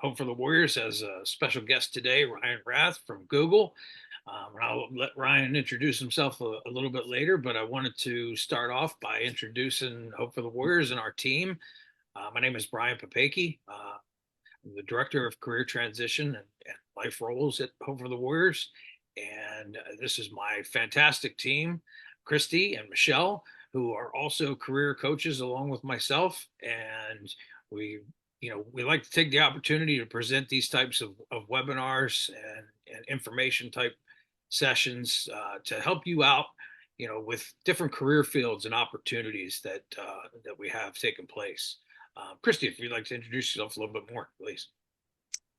Hope for the Warriors has a special guest today, Ryan Rath from Google. And I'll let Ryan introduce himself a little bit later, but I wanted to start off by introducing Hope for the Warriors and our team. My name is Brian Papaki. I'm the Director of Career Transition and Life Roles at Hope for the Warriors. And this is my fantastic team, Christy and Michelle, who are also career coaches along with myself. And we we like to take the opportunity to present these types of webinars and information type sessions to help you out, with different career fields and opportunities that we have taken place. Christy, if you'd like to introduce yourself a little bit more, please.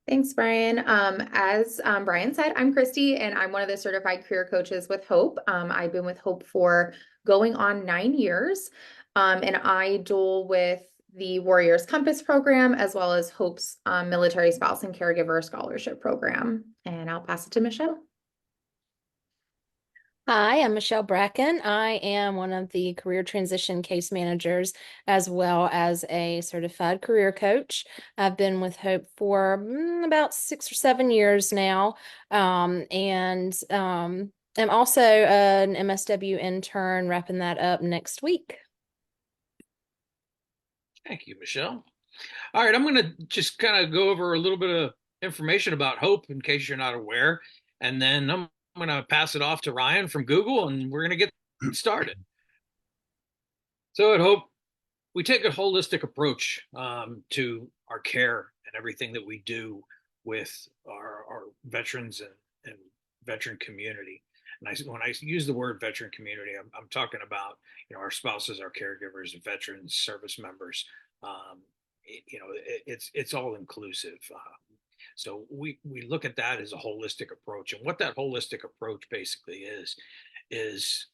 Thanks, Brian. As Brian said, I'm Christy, and I'm one of the certified career coaches with Hope. I've been with Hope for going on 9 years, and I dual with the Warriors Compass program as well as Hope's Military Spouse and Caregiver Scholarship program. And I'll pass it to Michelle. Hi, I'm Michelle Bracken. I am one of the career transition case managers as well as a certified career coach. I've been with Hope for about 6 or 7 years now, and I'm also an MSW intern, wrapping that up next week. Thank you, Michelle. All right, I'm going to just kind of go over a little bit of information about Hope in case you're not aware, and then I'm going to pass it off to Ryan from Google, and we're going to get started. So at Hope, we take a holistic approach to our care and everything that we do with our veterans and veteran community. And when I use the word veteran community, I'm talking about our spouses, our caregivers, veterans, service members. It's all inclusive. So we look at that as a holistic approach, and what that holistic approach basically is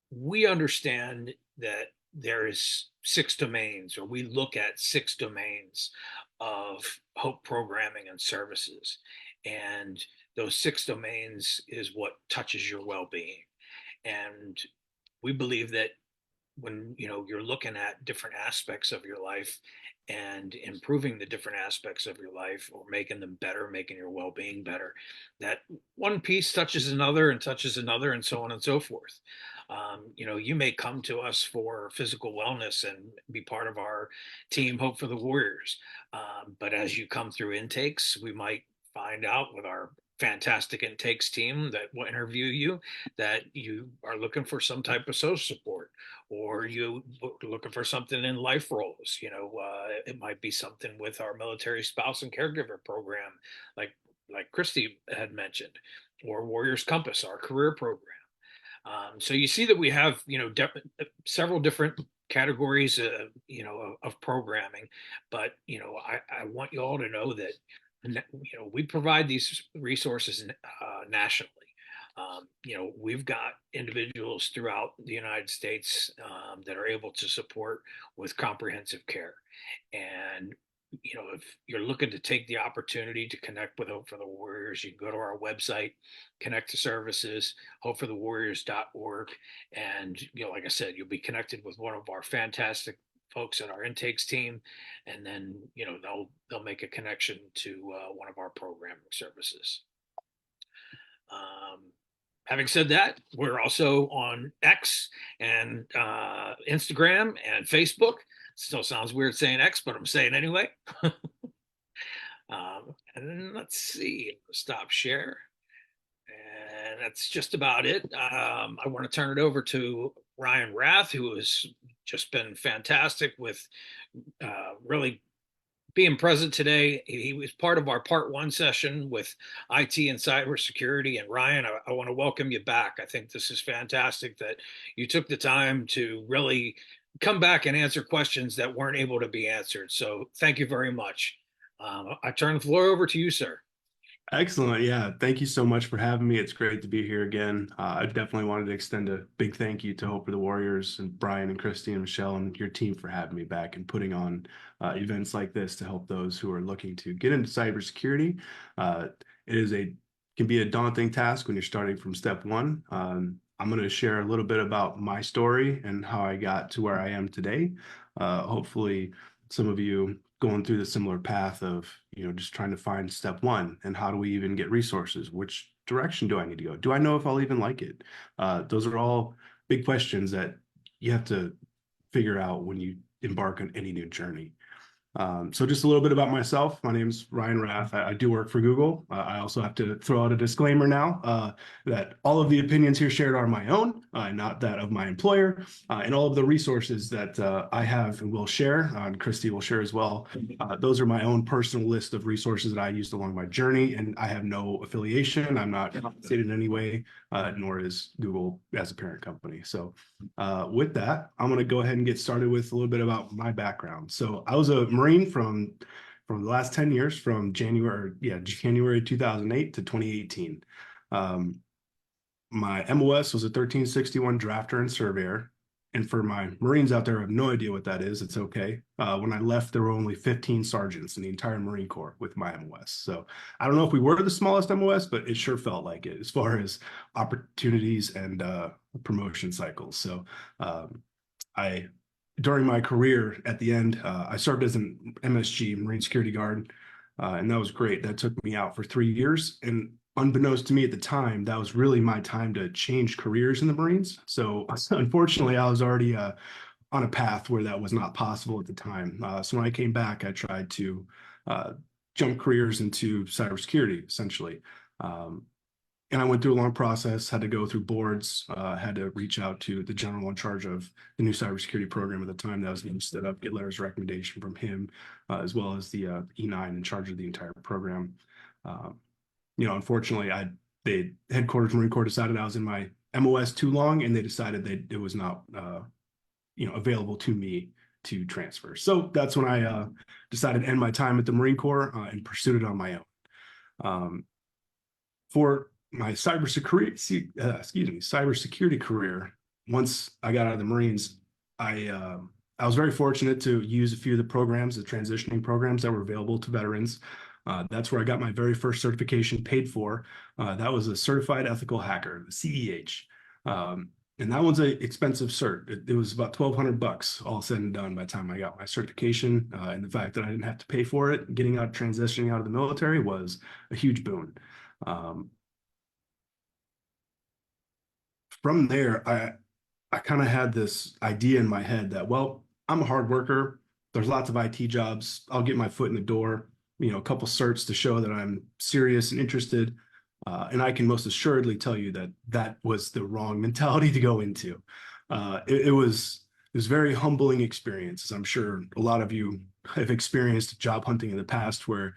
we understand that there is 6 domains, or we look at 6 domains of Hope programming and services, and those 6 domains is what touches your well-being. And we believe that when you're looking at different aspects of your life and improving the different aspects of your life, or making them better, making your well-being better, that one piece touches another and touches another, and so on and so forth. You may come to us for physical wellness and be part of our team Hope for the Warriors, but as you come through intakes, we might find out with our fantastic intakes team that will interview you that you are looking for some type of social support, or you looking for something in life roles. It might be something with our military spouse and caregiver program, like Christy had mentioned, or Warriors Compass, our career program. So you see that we have several different categories of programming, but I want you all to know that we provide these resources nationally. We've got individuals throughout the United States that are able to support with comprehensive care. And if you're looking to take the opportunity to connect with Hope for the Warriors, you can go to our website, connect to services, hopeforthewarriors.org. And, like I said, you'll be connected with one of our fantastic folks at our intakes team, and then they'll make a connection to one of our programming services. Having said that, we're also on X and Instagram and Facebook. Still sounds weird saying X, but I'm saying anyway. And then let's see, stop share. And that's just about it. I want to turn it over to Ryan Rath, who has just been fantastic with really being present today. He was part of our part 1 session with IT and cybersecurity. And Ryan, I want to welcome you back. I think this is fantastic that you took the time to really come back and answer questions that weren't able to be answered. So thank you very much. I turn the floor over to you, sir. Excellent. Yeah. Thank you so much for having me. It's great to be here again. I definitely wanted to extend a big thank you to Hope for the Warriors and Brian and Christy and Michelle and your team for having me back and putting on events like this to help those who are looking to get into cybersecurity. It can be a daunting task when you're starting from step one. I'm going to share a little bit about my story and how I got to where I am today. Hopefully some of you going through the similar path of, just trying to find step one, and how do we even get resources? Which direction do I need to go? Do I know if I'll even like it? Those are all big questions that you have to figure out when you embark on any new journey. So just a little bit about myself. My name is Ryan Rath. I do work for Google. I also have to throw out a disclaimer now that all of the opinions here shared are my own, not that of my employer. And all of the resources that I have and will share, and Christy will share as well, those are my own personal list of resources that I used along my journey. And I have no affiliation. I'm not stated in any way, nor is Google as a parent company. So with that, I'm going to go ahead and get started with a little bit about my background. So I was a Marine from the last 10 years, from January 2008 to 2018. My MOS was a 1361 drafter and surveyor. And for my Marines out there who have no idea what that is, it's okay. When I left, there were only 15 sergeants in the entire Marine Corps with my MOS. So I don't know if we were the smallest MOS, but it sure felt like it as far as opportunities and promotion cycles. So during my career at the end, I served as an MSG, Marine Security Guard, and that was great. That took me out for 3 years. And unbeknownst to me at the time, that was really my time to change careers in the Marines. So unfortunately, I was already on a path where that was not possible at the time. So when I came back, I tried to jump careers into cybersecurity, essentially. And I went through a long process, had to go through boards, had to reach out to the general in charge of the new cybersecurity program at the time that was being stood up, get letters of recommendation from him, as well as the E9 in charge of the entire program. Unfortunately, the headquarters Marine Corps decided I was in my MOS too long, and they decided that it was not, available to me to transfer. So that's when I decided to end my time at the Marine Corps and pursued it on my own. For my cybersecurity career, once I got out of the Marines, I was very fortunate to use a few of the programs, the transitioning programs that were available to veterans. That's where I got my very first certification paid for. That was a certified ethical hacker, the CEH. And that one's an expensive cert. It was about $1,200 all said and done by the time I got my certification. And the fact that I didn't have to pay for it, transitioning out of the military was a huge boon. From there, I kind of had this idea in my head that, well, I'm a hard worker. There's lots of IT jobs. I'll get my foot in the door, a couple certs to show that I'm serious and interested. And I can most assuredly tell you that that was the wrong mentality to go into. It was a very humbling experience, as I'm sure a lot of you have experienced job hunting in the past, where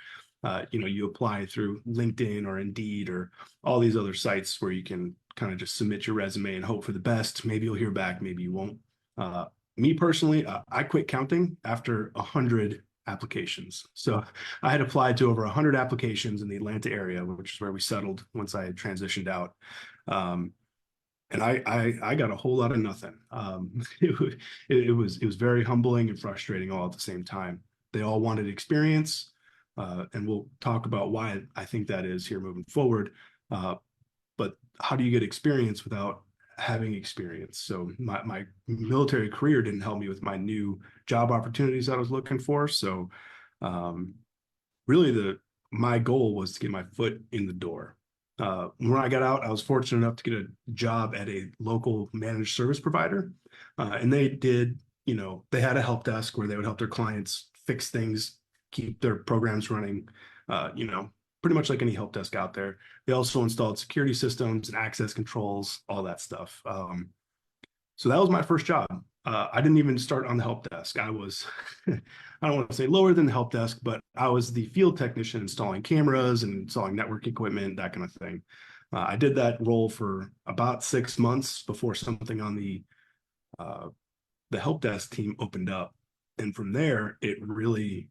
you apply through LinkedIn or Indeed or all these other sites where you can kind of just submit your resume and hope for the best. Maybe you'll hear back, maybe you won't. Me personally, I quit counting after 100 applications. So I had applied to over 100 applications in the Atlanta area, which is where we settled once I had transitioned out. And I got a whole lot of nothing. It was very humbling and frustrating all at the same time. They all wanted experience. And we'll talk about why I think that is here moving forward. But how do you get experience without having experience? So my military career didn't help me with my new job opportunities I was looking for. So really my goal was to get my foot in the door. When I got out, I was fortunate enough to get a job at a local managed service provider. And they had a help desk where they would help their clients fix things, keep their programs running, pretty much like any help desk out there. They also installed security systems and access controls, all that stuff. So that was my first job. I didn't even start on the help desk. I was, I don't want to say lower than the help desk, but I was the field technician installing cameras and installing network equipment, that kind of thing. I did that role for about 6 months before something on the help desk team opened up. And from there, it really,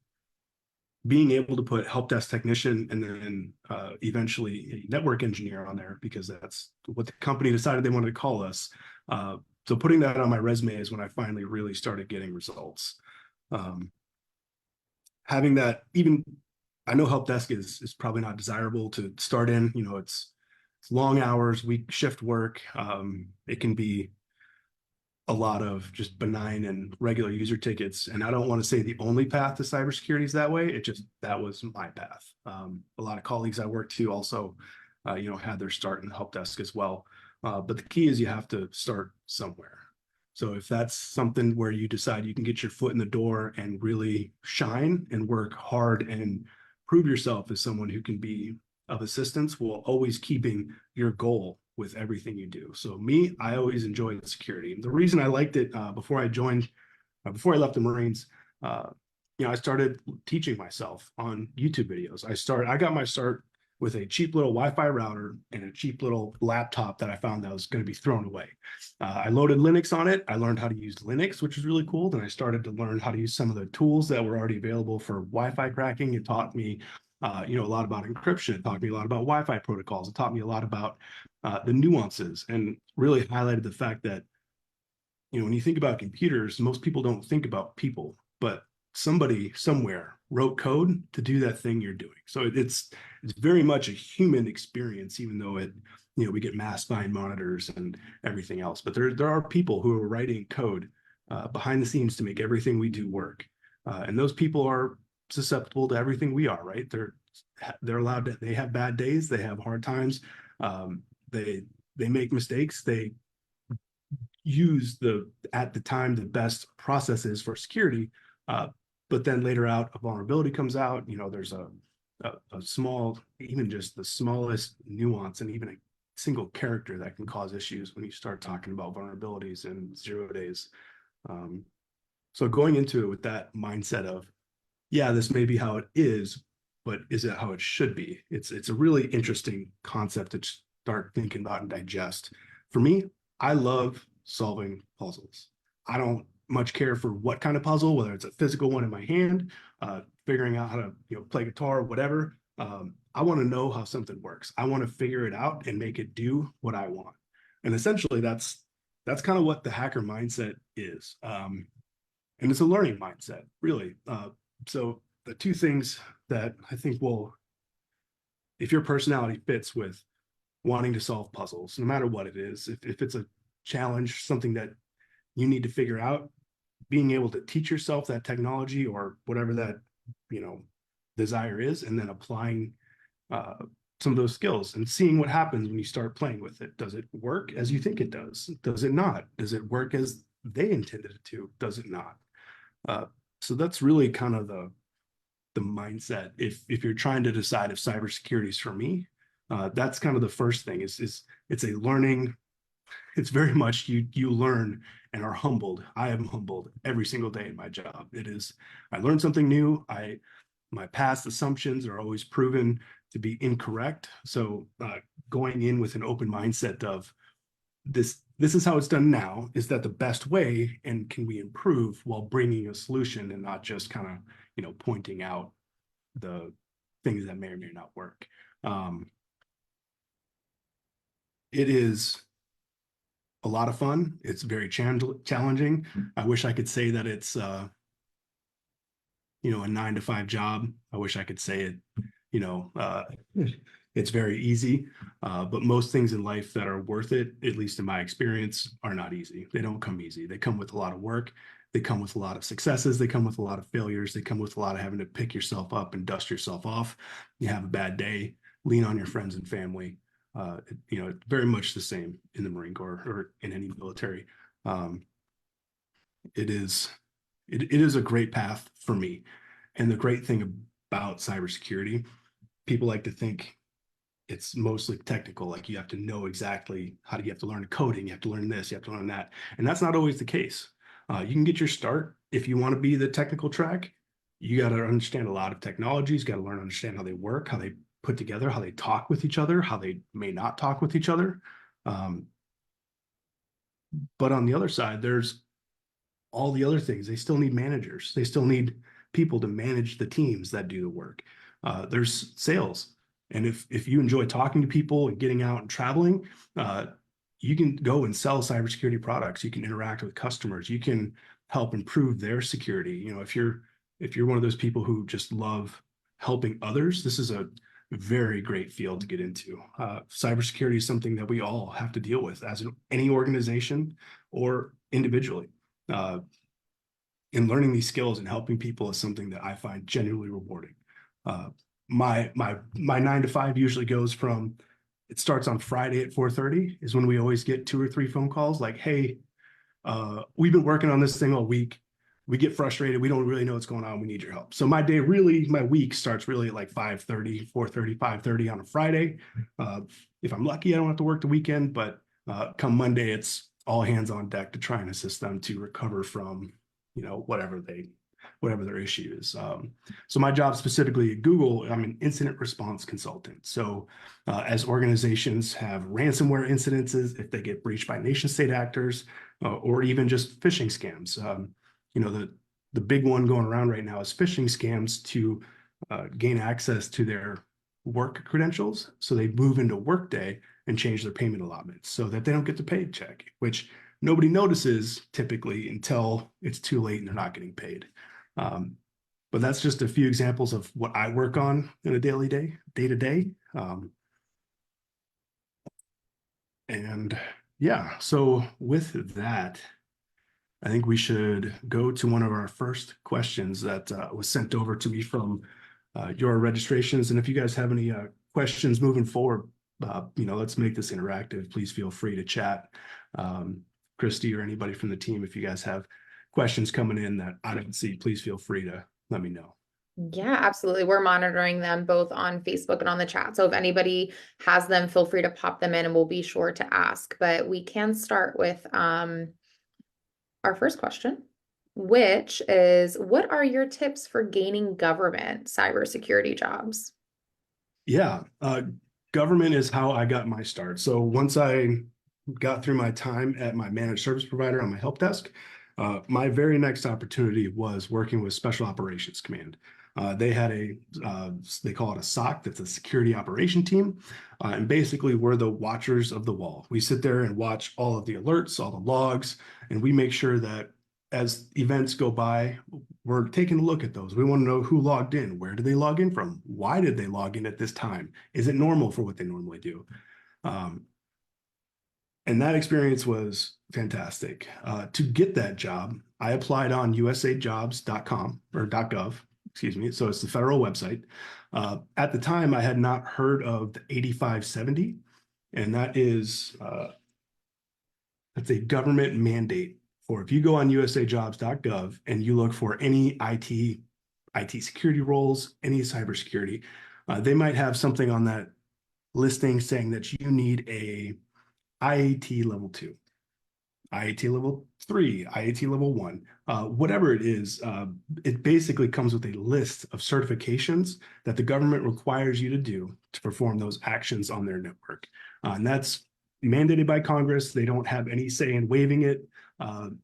being able to put help desk technician and then eventually a network engineer on there, because that's what the company decided they wanted to call us. So putting that on my resume is when I finally really started getting results. Having that, even, I know help desk is probably not desirable to start in. It's long hours, week shift work. It can be a lot of just benign and regular user tickets. And I don't want to say the only path to cybersecurity is that way. It just, that was my path. A lot of colleagues I worked to also, had their start in the help desk as well. But the key is you have to start somewhere. So if that's something where you decide you can get your foot in the door and really shine and work hard and prove yourself as someone who can be of assistance, while always keeping your goal with everything you do. So me, I always enjoyed security. The reason I liked it before I left the Marines, I started teaching myself on YouTube videos. I got my start with a cheap little Wi-Fi router and a cheap little laptop that I found that was going to be thrown away. I loaded Linux on it. I learned how to use Linux, which was really cool. Then I started to learn how to use some of the tools that were already available for Wi-Fi cracking. It taught me, a lot about encryption. It taught me a lot about Wi-Fi protocols. It taught me a lot about the nuances, and really highlighted the fact that, when you think about computers, most people don't think about people, but somebody somewhere wrote code to do that thing you're doing. So it's very much a human experience, even though we get mass spine monitors and everything else. But there are people who are writing code behind the scenes to make everything we do work. And those people are susceptible to everything we are, right? They're allowed to, they have bad days, they have hard times, they make mistakes, they use at the time the best processes for security, but then later out a vulnerability comes out. There's a small, even just the smallest nuance and even a single character that can cause issues when you start talking about vulnerabilities in 0 days. So going into it with that mindset of, yeah, this may be how it is, but is it how it should be? It's a really interesting concept to start thinking about and digest. For me, I love solving puzzles. I don't much care for what kind of puzzle, whether it's a physical one in my hand, figuring out how to play guitar or whatever. I want to know how something works. I want to figure it out and make it do what I want. And essentially, that's kind of what the hacker mindset is. And it's a learning mindset, really. So the two things that I think if your personality fits with wanting to solve puzzles, no matter what it is, if it's a challenge, something that you need to figure out, being able to teach yourself that technology or whatever that desire is, and then applying some of those skills and seeing what happens when you start playing with it. Does it work as you think it does? Does it not? Does it work as they intended it to? Does it not? So that's really kind of the mindset. If you're trying to decide if cybersecurity is for me, that's kind of the first thing. Is it's a learning. It's very much you learn and are humbled. I am humbled every single day in my job. I learn something new. My past assumptions are always proven to be incorrect. So going in with an open mindset of this is how it's done now. Is that the best way? And can we improve while bringing a solution and not just kind of, pointing out the things that may or may not work. It is a lot of fun. It's very challenging. I wish I could say that it's, a 9-to-5 job. I wish I could say it, it's very easy. But most things in life that are worth it, at least in my experience, are not easy. They don't come easy. They come with a lot of work. They come with a lot of successes. They come with a lot of failures. They come with a lot of having to pick yourself up and dust yourself off. You have a bad day, lean on your friends and family. Very much the same in the Marine Corps or in any military. It is a great path for me. And the great thing about cybersecurity, people like to think it's mostly technical. Like you have to know exactly you have to learn coding, you have to learn this, you have to learn that. And that's not always the case. You can get your start if you want to be the technical track. You got to understand a lot of technologies, got to learn to understand how they work, how they put together, how they talk with each other, how they may not talk with each other. But on the other side, there's all the other things. They still need managers. They still need people to manage the teams that do the work. There's sales. And if you enjoy talking to people and getting out and traveling, you can go and sell cybersecurity products. You can interact with customers. You can help improve their security. If you're one of those people who just love helping others, this is a very great field to get into. Cybersecurity is something that we all have to deal with as any organization or individually. And learning these skills and helping people is something that I find genuinely rewarding. My 9 to 5 usually goes from, it starts on Friday at 4:30 is when we always get 2 or 3 phone calls like, hey, we've been working on this thing all week. We get frustrated. We don't really know what's going on. We need your help. So my week starts really at like 5:30, 4:30, 5:30 on a Friday. If I'm lucky, I don't have to work the weekend, but come Monday, it's all hands on deck to try and assist them to recover from, whatever their issue is. So my job specifically at Google, I'm an incident response consultant. So as organizations have ransomware incidences, if they get breached by nation state actors, or even just phishing scams, the big one going around right now is phishing scams to gain access to their work credentials. So they move into Workday and change their payment allotments so that they don't get the paycheck, which nobody notices typically until it's too late and they're not getting paid. But that's just a few examples of what I work on in a day to day. And yeah, so with that, I think we should go to one of our first questions that was sent over to me from your registrations. And if you guys have any questions moving forward, let's make this interactive. Please feel free to chat. Christy or anybody from the team, if you guys have questions coming in that I don't see, please feel free to let me know. Yeah, absolutely. We're monitoring them both on Facebook and on the chat. So if anybody has them, feel free to pop them in and we'll be sure to ask. But we can start with our first question, which is, what are your tips for gaining government cybersecurity jobs? Yeah, government is how I got my start. So once I got through my time at my managed service provider on my help desk, my very next opportunity was working with Special Operations Command. They had they call it a SOC, that's a security operation team. And basically we're the watchers of the wall. We sit there and watch all of the alerts, all the logs, and we make sure that as events go by, we're taking a look at those. We want to know who logged in. Where did they log in from? Why did they log in at this time? Is it normal for what they normally do? And that experience was fantastic. To get that job, I applied on usajobs.com or .gov, excuse me. So it's the federal website. At the time, I had not heard of the 8570, and that's a government mandate for if you go on usajobs.gov and you look for any IT security roles, any cybersecurity, they might have something on that listing saying that you need a IAT level 2, IAT level 3, IAT level 1, whatever it is. It basically comes with a list of certifications that the government requires you to do to perform those actions on their network. And that's mandated by Congress. They don't have any say in waiving it.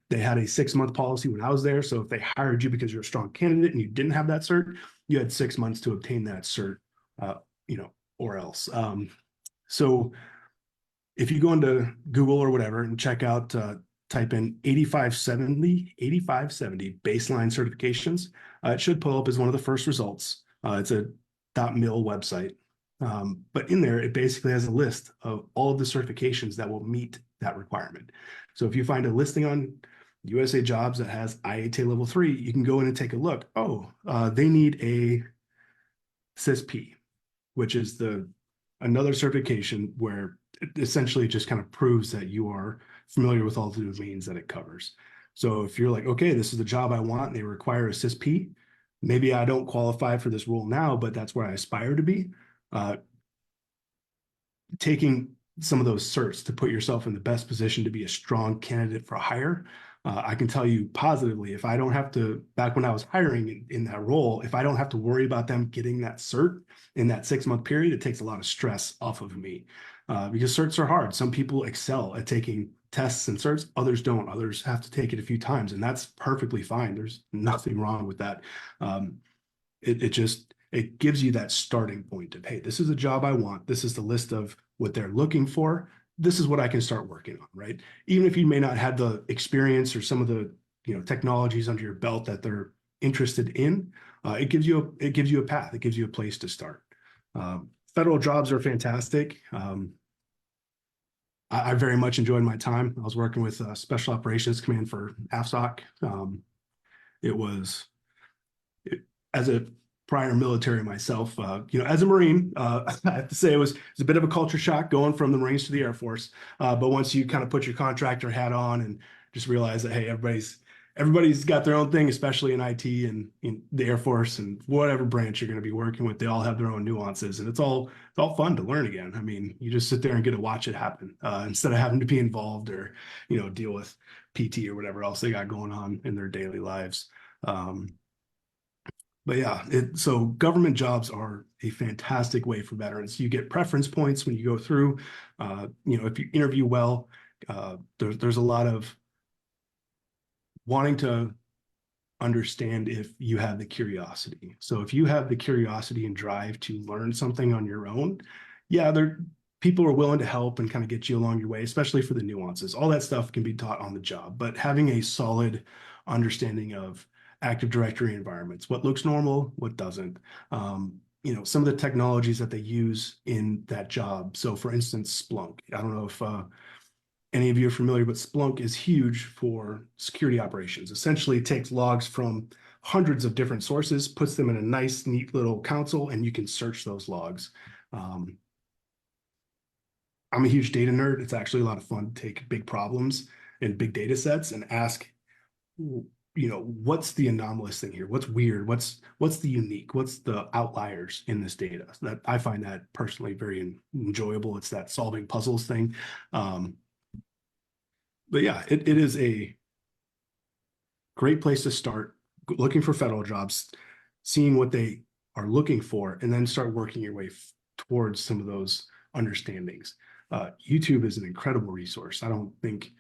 They had a 6-month policy when I was there. So if they hired you because you're a strong candidate and you didn't have that cert, you had 6 months to obtain that cert, or else. So if you go into Google or whatever and check out, type in 8570 baseline certifications, it should pull up as one of the first results. It's a .mil website. But in there, it basically has a list of all of the certifications that will meet that requirement. So if you find a listing on USA Jobs that has IAT level 3, you can go in and take a look. Oh, they need a CISP, which is another certification where it essentially just kind of proves that you are familiar with all the domains that it covers. So if you're like, okay, this is the job I want, and they require a CISP, maybe I don't qualify for this role now, but that's where I aspire to be. Taking some of those certs to put yourself in the best position to be a strong candidate for hire. I can tell you positively, if I don't have to, back when I was hiring in that role, if I don't have to worry about them getting that cert in that 6-month period, it takes a lot of stress off of me, because certs are hard. Some people excel at taking tests and certs, others don't. Others have to take it a few times, and that's perfectly fine. There's nothing wrong with that. It gives you that starting point of, hey, this is a job I want. This is the list of what they're looking for. This is what I can start working on, right? Even if you may not have the experience or some of the technologies under your belt that they're interested in, it gives you a path. It gives you a place to start. Federal jobs are fantastic. I very much enjoyed my time. I was working with Special Operations Command for AFSOC. It was it, as a prior military myself, as a Marine, I have to say it was a bit of a culture shock going from the Marines to the Air Force. But once you kind of put your contractor hat on and just realize that, hey, everybody's got their own thing, especially in IT and in the Air Force and whatever branch you're going to be working with, they all have their own nuances, and it's all fun to learn again. I mean, you just sit there and get to watch it happen instead of having to be involved or deal with PT or whatever else they got going on in their daily lives. Um, but yeah, so government jobs are a fantastic way for veterans. You get preference points when you go through. If you interview well, there's a lot of wanting to understand if you have the curiosity. So if you have the curiosity and drive to learn something on your own, yeah, people are willing to help and kind of get you along your way, especially for the nuances. All that stuff can be taught on the job, but having a solid understanding of Active Directory environments, what looks normal, what doesn't, some of the technologies that they use in that job. So for instance, Splunk. I don't know if any of you are familiar, but Splunk is huge for security operations. Essentially, it takes logs from hundreds of different sources, puts them in a nice, neat little console, and you can search those logs. I'm a huge data nerd. It's actually a lot of fun to take big problems and big data sets and ask, what's the anomalous thing here? What's weird? What's the unique? What's the outliers in this data? So that I find that personally very enjoyable. It's that solving puzzles thing. But yeah, it is a great place to start looking for federal jobs, seeing what they are looking for, and then start working your way towards some of those understandings. YouTube is an incredible resource. I don't think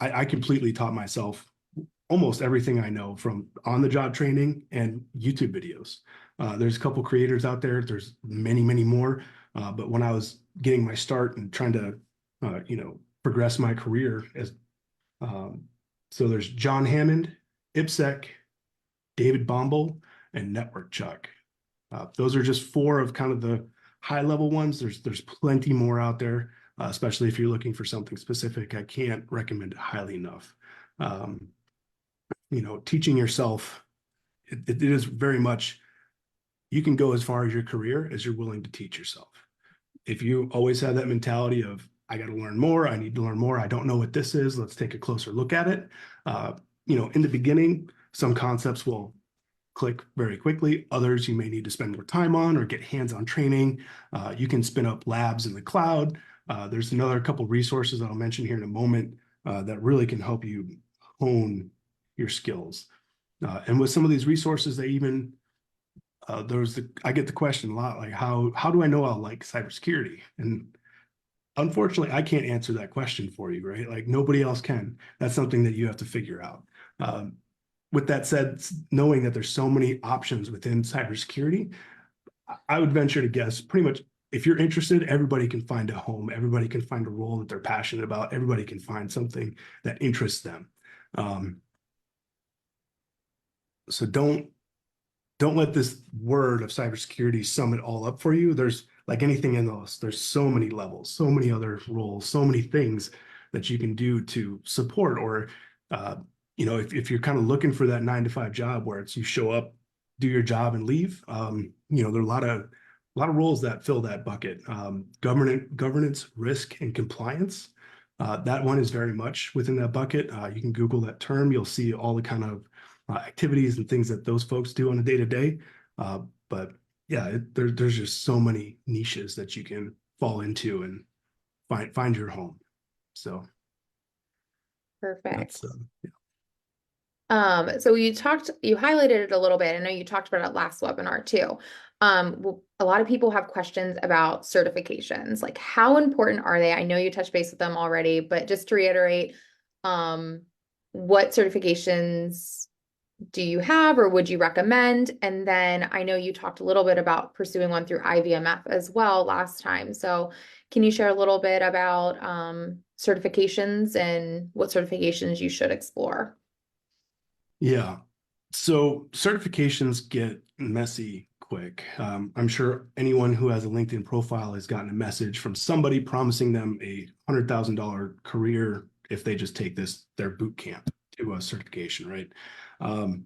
I completely taught myself almost everything I know from on-the-job training and YouTube videos. There's a couple creators out there. There's many, many more. But when I was getting my start and trying to, progress my career so there's John Hammond, IPSEC, David Bombal, and Network Chuck. Those are just four of kind of the high level ones. There's plenty more out there, especially if you're looking for something specific. I can't recommend it highly enough. Teaching yourself, it is very much, you can go as far as your career as you're willing to teach yourself. If you always have that mentality of, I got to learn more, I need to learn more, I don't know what this is, let's take a closer look at it. In the beginning, some concepts will click very quickly. Others you may need to spend more time on or get hands-on training. You can spin up labs in the cloud. There's another couple resources that I'll mention here in a moment that really can help you hone your skills. And with some of these resources, they even I get the question a lot, like how do I know I'll like cybersecurity? And unfortunately, I can't answer that question for you, right? Like nobody else can. That's something that you have to figure out. With that said, knowing that there's so many options within cybersecurity, I would venture to guess pretty much if you're interested, everybody can find a home, everybody can find a role that they're passionate about, everybody can find something that interests them. So don't let this word of cybersecurity sum it all up for you. There's, like anything in those, there's so many levels, so many other roles, so many things that you can do to support, or if you're kind of looking for that 9 to 5 job where it's you show up, do your job and leave, there are a lot of roles that fill that bucket. Governance, risk, and compliance. That one is very much within that bucket. You can Google that term. You'll see all the kind of activities and things that those folks do on a day-to-day. But yeah, there's just so many niches that you can fall into and find your home. So Perfect. yeah. So you highlighted it a little bit. I know you talked about it last webinar too. A lot of people have questions about certifications, like how important are they? I know you touched base with them already, but just to reiterate, what certifications do you have or would you recommend? And then I know you talked a little bit about pursuing one through IVMF as well last time. So can you share a little bit about certifications and what certifications you should explore? Yeah. So certifications get messy quick. I'm sure anyone who has a LinkedIn profile has gotten a message from somebody promising them a $100,000 career if they just take their boot camp to a certification, right? Um,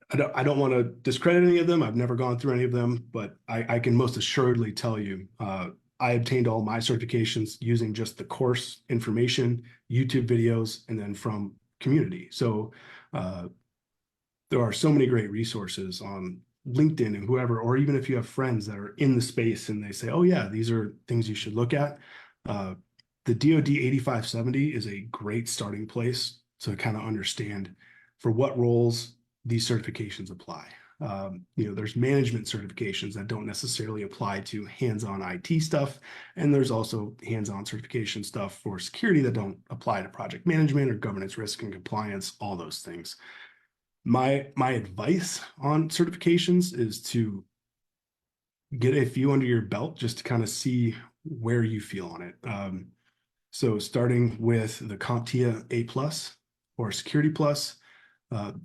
I don't want to discredit any of them. I've never gone through any of them, but I can most assuredly tell you, I obtained all my certifications using just the course information, YouTube videos, and then from community. So uh, there are so many great resources on LinkedIn and whoever, or even if you have friends that are in the space and they say, oh yeah, these are things you should look at. The DoD 8570 is a great starting place to kind of understand for what roles these certifications apply. There's management certifications that don't necessarily apply to hands-on IT stuff, and there's also hands-on certification stuff for security that don't apply to project management or governance, risk, and compliance, all those things. My advice on certifications is to get a few under your belt just to kind of see where you feel on it. So starting with the CompTIA A plus or Security Plus,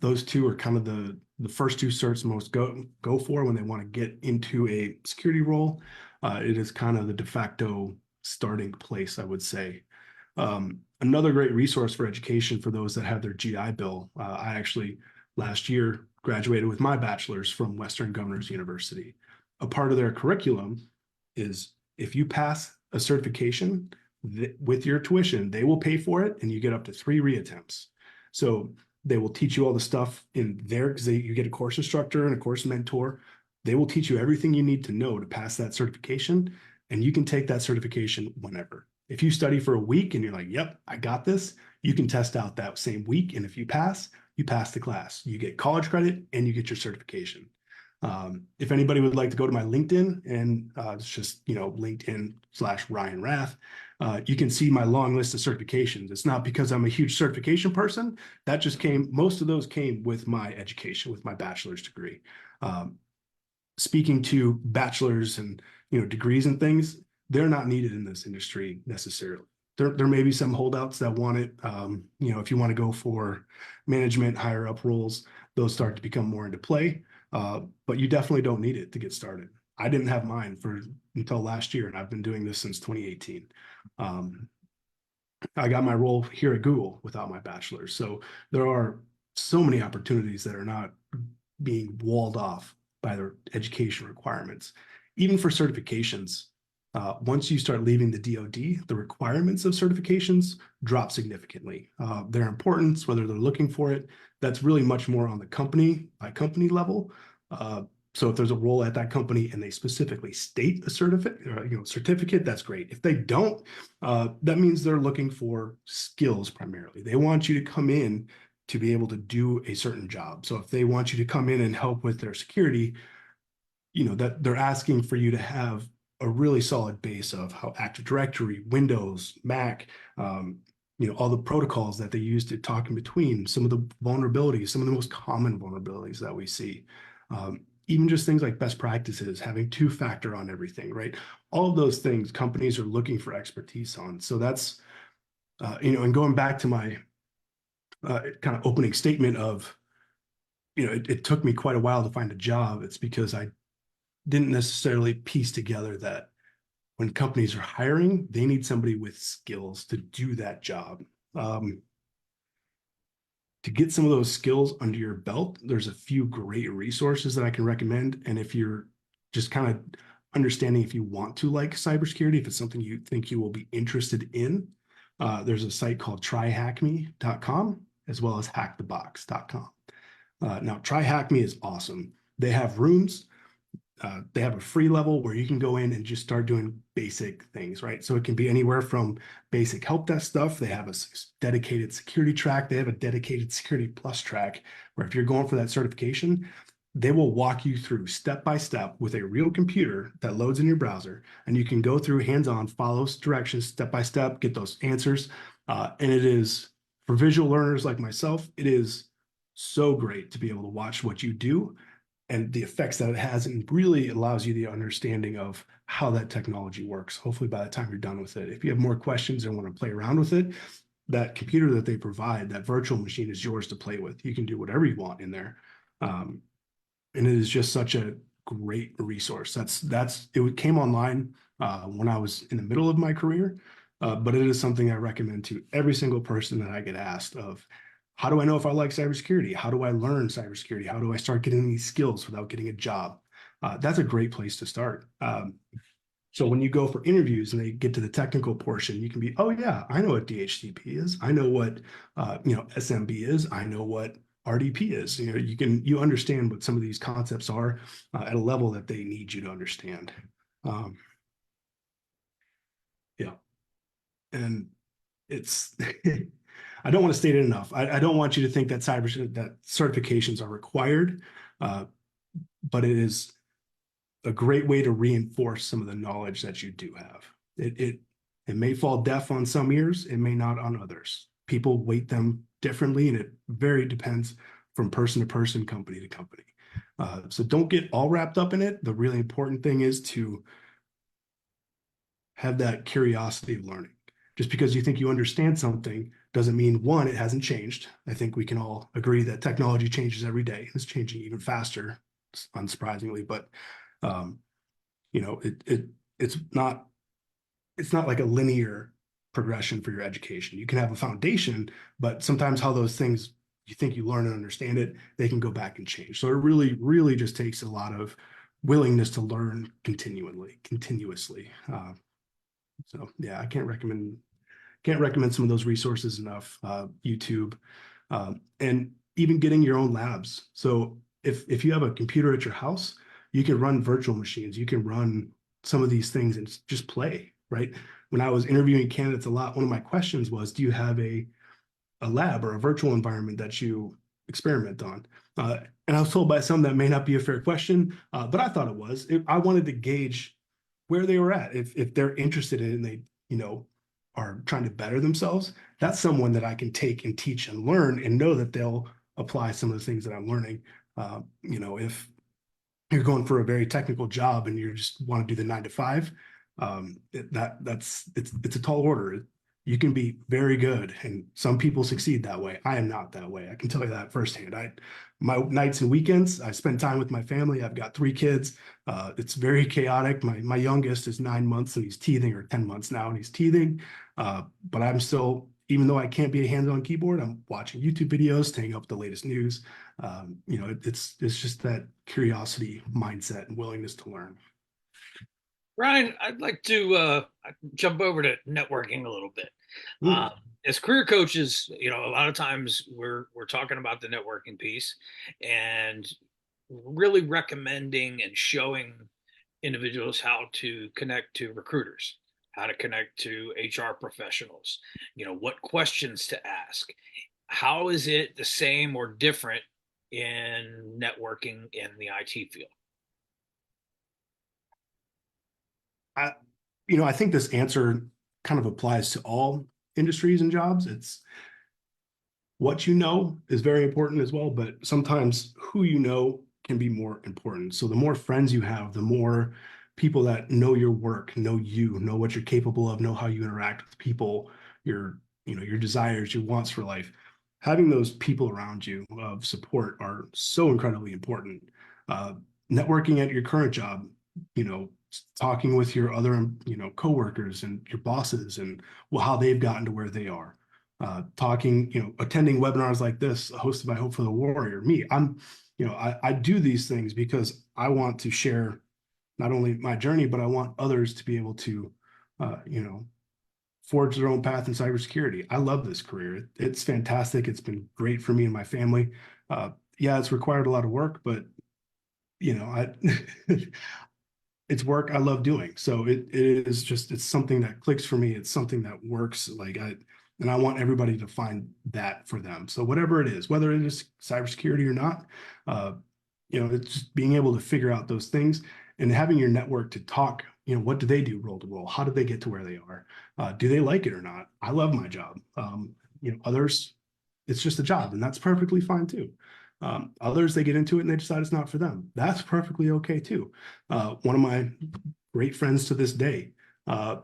those two are kind of the first two certs most go for when they want to get into a security role. It is kind of the de facto starting place, I would say. Another great resource for education for those that have their GI Bill. I actually last year graduated with my bachelor's from Western Governors University. A part of their curriculum is if you pass a certification with your tuition, they will pay for it and you get up to 3 reattempts. So they will teach you all the stuff in there because you get a course instructor and a course mentor. They will teach you everything you need to know to pass that certification, and you can take that certification whenever. If you study for a week and you're like, yep, I got this, you can test out that same week. And if you pass the class. You get college credit and you get your certification. If anybody would like to go to my LinkedIn and it's just, LinkedIn/Ryan Rath, you can see my long list of certifications. It's not because I'm a huge certification person. That just most of those came with my education, with my bachelor's degree. Speaking to bachelor's and, degrees and things, they're not needed in this industry necessarily. There may be some holdouts that want it. If you want to go for management, higher up roles, those start to become more into play. But you definitely don't need it to get started. I didn't have mine until last year, and I've been doing this since 2018. I got my role here at Google without my bachelor's. So there are so many opportunities that are not being walled off by their education requirements. Even for certifications, once you start leaving the DoD, the requirements of certifications drop significantly. Their importance, whether they're looking for it, that's really much more on the company by company level. So if there's a role at that company and they specifically state a certificate, that's great. If they don't, that means they're looking for skills primarily. They want you to come in to be able to do a certain job. So if they want you to come in and help with their security, that they're asking for you to have a really solid base of how Active Directory, Windows, Mac, all the protocols that they use to talk in between, some of the vulnerabilities, some of the most common vulnerabilities that we see. Even just things like best practices, having 2-factor on everything, right? All of those things companies are looking for expertise on. So that's, and going back to my kind of opening statement of, it took me quite a while to find a job. It's because I didn't necessarily piece together that when companies are hiring, they need somebody with skills to do that job. To get some of those skills under your belt, there's a few great resources that I can recommend. And if you're just kind of understanding if you want to like cybersecurity, if it's something you think you will be interested in, there's a site called tryhackme.com as well as hackthebox.com. Now, TryHackMe is awesome. They have rooms. They have a free level where you can go in and just start doing basic things, right? So it can be anywhere from basic help desk stuff. They have a dedicated security track. They have a dedicated security plus track where if you're going for that certification, they will walk you through step by step with a real computer that loads in your browser. And you can go through hands-on, follow directions step by step, get those answers. And it is, for visual learners like myself, it is so great to be able to watch what you do and the effects that it has, and really allows you the understanding of how that technology works. Hopefully by the time you're done with it, if you have more questions and want to play around with it, that computer that they provide, that virtual machine, is yours to play with. You can do whatever you want in there. And it is just such a great resource. It came online when I was in the middle of my career, but it is something I recommend to every single person that I get asked of, how do I know if I like cybersecurity? How do I learn cybersecurity? How do I start getting these skills without getting a job? That's a great place to start. So when you go for interviews and they get to the technical portion, you can be, oh yeah, I know what DHCP is. I know what SMB is. I know what RDP is. You understand what some of these concepts are at a level that they need you to understand. Yeah, and it's I don't want to state it enough. I don't want you to think that that certifications are required, but it is a great way to reinforce some of the knowledge that you do have. It may fall deaf on some ears, it may not on others. People weight them differently, and it very depends from person to person, company to company. So don't get all wrapped up in it. The really important thing is to have that curiosity of learning. Just because you think you understand something doesn't mean, one, it hasn't changed. I think we can all agree that technology changes every day. It's changing even faster, unsurprisingly, but it's not like a linear progression for your education. You can have a foundation, but sometimes how those things you think you learn and understand it, they can go back and change. So it really, really just takes a lot of willingness to learn continuously. So yeah, I can't recommend some of those resources enough. YouTube, and even getting your own labs. So if you have a computer at your house, you can run virtual machines. You can run some of these things and just play, right? When I was interviewing candidates a lot, one of my questions was, do you have a lab or a virtual environment that you experiment on? And I was told by some that may not be a fair question, but I thought it was. I wanted to gauge where they were at. If they're interested in it and they, are trying to better themselves, that's someone that I can take and teach and learn and know that they'll apply some of the things that I'm learning. If you're going for a very technical job and you just want to do the 9 to 5, it's a tall order. You can be very good, and some people succeed that way. I am not that way. I can tell you that firsthand. My nights and weekends, I spend time with my family. I've got 3 kids. It's very chaotic. My youngest is 9 months and he's teething, or 10 months now and he's teething. But I'm still, even though I can't be a hands-on keyboard, I'm watching YouTube videos, staying up with the latest news. It's just that curiosity mindset and willingness to learn. Ryan, I'd like to jump over to networking a little bit. As career coaches, a lot of times we're talking about the networking piece and really recommending and showing individuals how to connect to recruiters, how to connect to HR professionals, what questions to ask. How is it the same or different in networking in the IT field? I think this answer kind of applies to all industries and jobs. It's what you know is very important as well, but sometimes who you know can be more important. So the more friends you have, the more people that know your work, know what you're capable of, know how you interact with people, your desires, your wants for life. Having those people around you of support are so incredibly important. Networking at your current job, talking with your other, coworkers and your bosses and how they've gotten to where they are. Attending webinars like this hosted by Hope for the Warrior. I do these things because I want to share not only my journey, but I want others to be able to, forge their own path in cybersecurity. I love this career. It's fantastic. It's been great for me and my family. It's required a lot of work, but it's work I love doing. So it's something that clicks for me. It's something that works. And I want everybody to find that for them. So whatever it is, whether it is cybersecurity or not, it's just being able to figure out those things and having your network to talk. What do they do role to role? How did they get to where they are? Do they like it or not? I love my job. Others, it's just a job, and that's perfectly fine too. Others, they get into it and they decide it's not for them. That's perfectly okay too. One of my great friends to this day,